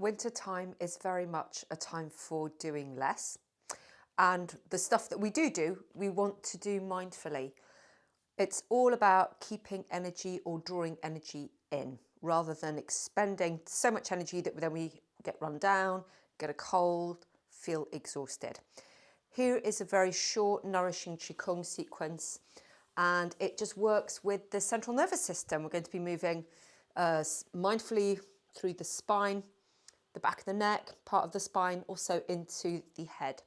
winter time is very much a time for doing less. And the stuff that we do, we want to do mindfully. It's all about keeping energy or drawing energy in rather than expending so much energy that then we get run down, get a cold, feel exhausted. Here is a very short, nourishing qigong sequence, and it just works with the central nervous system. We're going to be moving mindfully through the spine, the back of the neck, part of the spine, also into the head.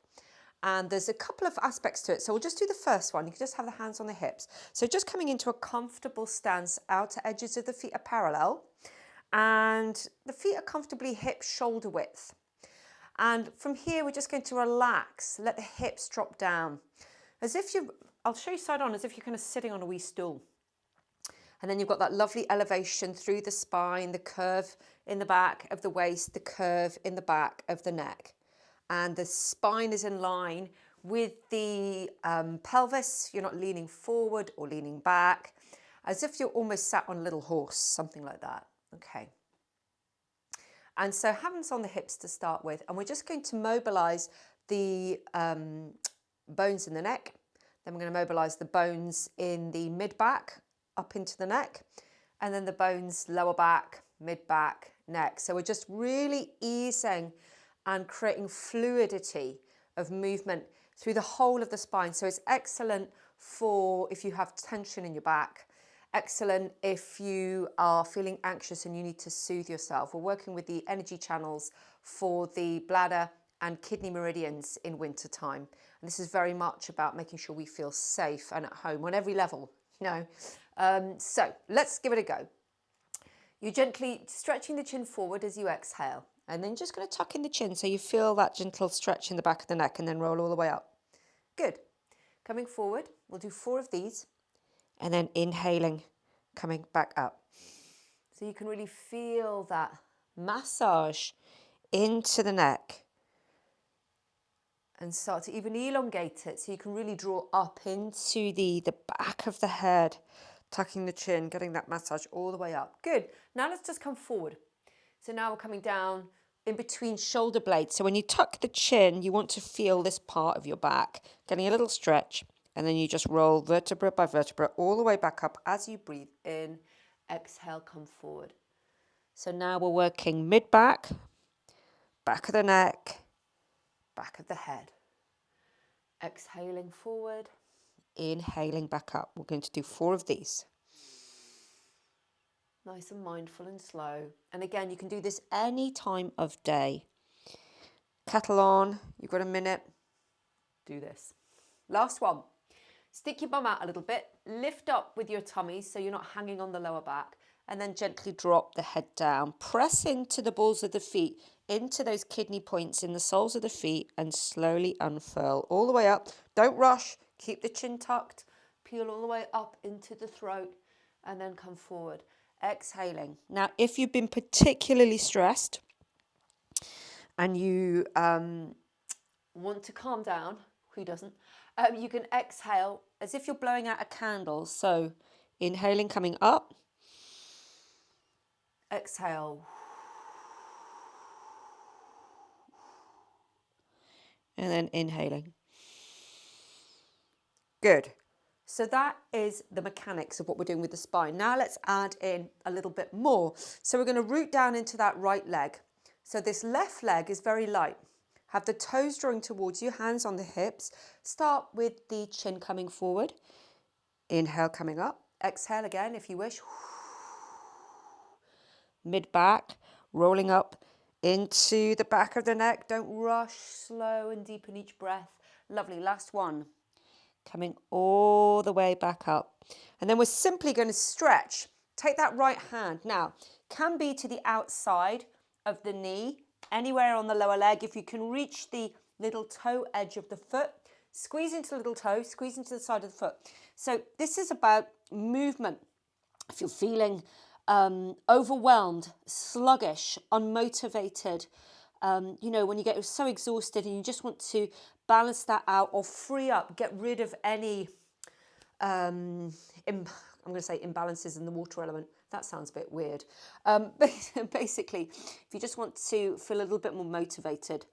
And there's a couple of aspects to it. So we'll just do the first one. You can just have the hands on the hips. So just coming into a comfortable stance, outer edges of the feet are parallel and the feet are comfortably hip shoulder width. And from here, we're just going to relax, let the hips drop down. As if I'll show you side on, as if you're kind of sitting on a wee stool. And then you've got that lovely elevation through the spine, the curve in the back of the waist, the curve in the back of the neck. And the spine is in line with the pelvis. You're not leaning forward or leaning back, as if you're almost sat on a little horse, something like that. Okay. And so hands on the hips to start with. And we're just going to mobilize the bones in the neck. Then we're going to mobilize the bones in the mid-back up into the neck. And then the bones lower back, mid-back, neck. So we're just really easing and creating fluidity of movement through the whole of the spine. So it's excellent for if you have tension in your back, excellent if you are feeling anxious and you need to soothe yourself. We're working with the energy channels for the bladder and kidney meridians in winter time. And this is very much about making sure we feel safe and at home on every level, you know. So let's give it a go. You're gently stretching the chin forward as you exhale. And then just going to tuck in the chin so you feel that gentle stretch in the back of the neck and then roll all the way up. Good. Coming forward, we'll do 4 of these. And then inhaling, coming back up. So you can really feel that massage into the neck. And start to even elongate it so you can really draw up into the back of the head. Tucking the chin, getting that massage all the way up. Good. Now let's just come forward. So now we're coming down in between shoulder blades. So when you tuck the chin, you want to feel this part of your back, getting a little stretch. And then you just roll vertebra by vertebra all the way back up as you breathe in. Exhale, come forward. So now we're working mid-back, back of the neck, back of the head. Exhaling forward, inhaling back up. We're going to do 4 of these. Nice and mindful and slow. And again, you can do this any time of day. Kettle on, you've got a minute. Do this. Last one. Stick your bum out a little bit. Lift up with your tummy so you're not hanging on the lower back. And then gently drop the head down. Press into the balls of the feet, into those kidney points in the soles of the feet, and slowly unfurl all the way up. Don't rush. Keep the chin tucked. Peel all the way up into the throat and then come forward. Exhaling. Now, if you've been particularly stressed and you want to calm down, who doesn't? You can exhale as if you're blowing out a candle. So inhaling, coming up. Exhale. And then inhaling. Good. So that is the mechanics of what we're doing with the spine. Now let's add in a little bit more. So we're going to root down into that right leg. So this left leg is very light. Have the toes drawing towards you, hands on the hips. Start with the chin coming forward. Inhale, coming up. Exhale again if you wish. Mid-back, rolling up into the back of the neck. Don't rush, slow and deepen each breath. Lovely, last one. Coming all the way back up. And then we're simply going to stretch. Take that right hand. Now, can be to the outside of the knee, anywhere on the lower leg. If you can reach the little toe edge of the foot, squeeze into the little toe, squeeze into the side of the foot. So this is about movement. If you're feeling overwhelmed, sluggish, unmotivated, you know, when you get so exhausted and you just want to balance that out or free up, get rid of any I'm going to say imbalances in the water element. That sounds a bit weird. Basically, if you just want to feel a little bit more motivated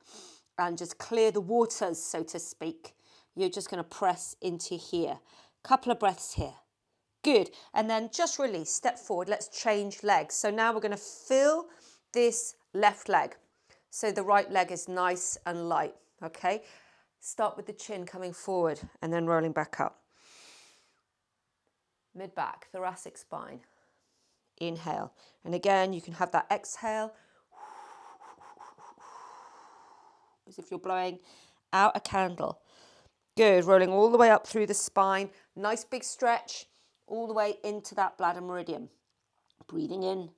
and just clear the waters, so to speak, you're just going to press into here. Couple of breaths here. Good. And then just release, step forward. Let's change legs. So now we're going to fill this left leg. So the right leg is nice and light. Okay. Start with the chin coming forward and then rolling back up. Mid-back, thoracic spine. Inhale. And again, you can have that exhale as if you're blowing out a candle. Good. Rolling all the way up through the spine. Nice big stretch all the way into that bladder meridian. Breathing in,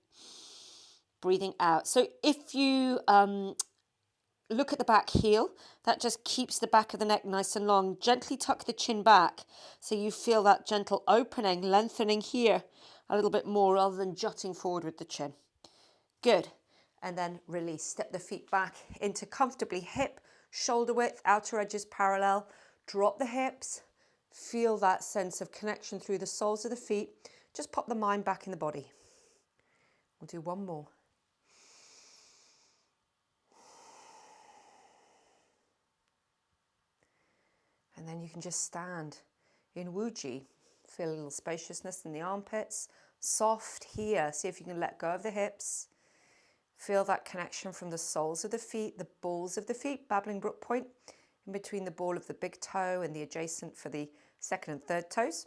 breathing out. So if you look at the back heel, that just keeps the back of the neck nice and long. Gently tuck the chin back so you feel that gentle opening, lengthening here a little bit more rather than jutting forward with the chin. Good. And then release. Step the feet back into comfortably hip, shoulder width, outer edges parallel. Drop the hips. Feel that sense of connection through the soles of the feet. Just pop the mind back in the body. We'll do one more. And then you can just stand in Wuji. Feel a little spaciousness in the armpits. Soft here. See if you can let go of the hips. Feel that connection from the soles of the feet, the balls of the feet, babbling brook point, in between the ball of the big toe and the adjacent for the second and third toes.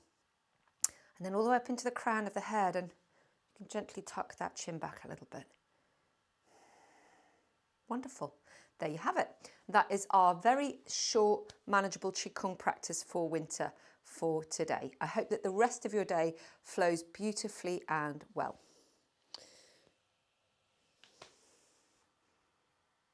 And then all the way up into the crown of the head, and you can gently tuck that chin back a little bit. Wonderful. There you have it. That is our very short, manageable qigong practice for winter for today. I hope that the rest of your day flows beautifully and well.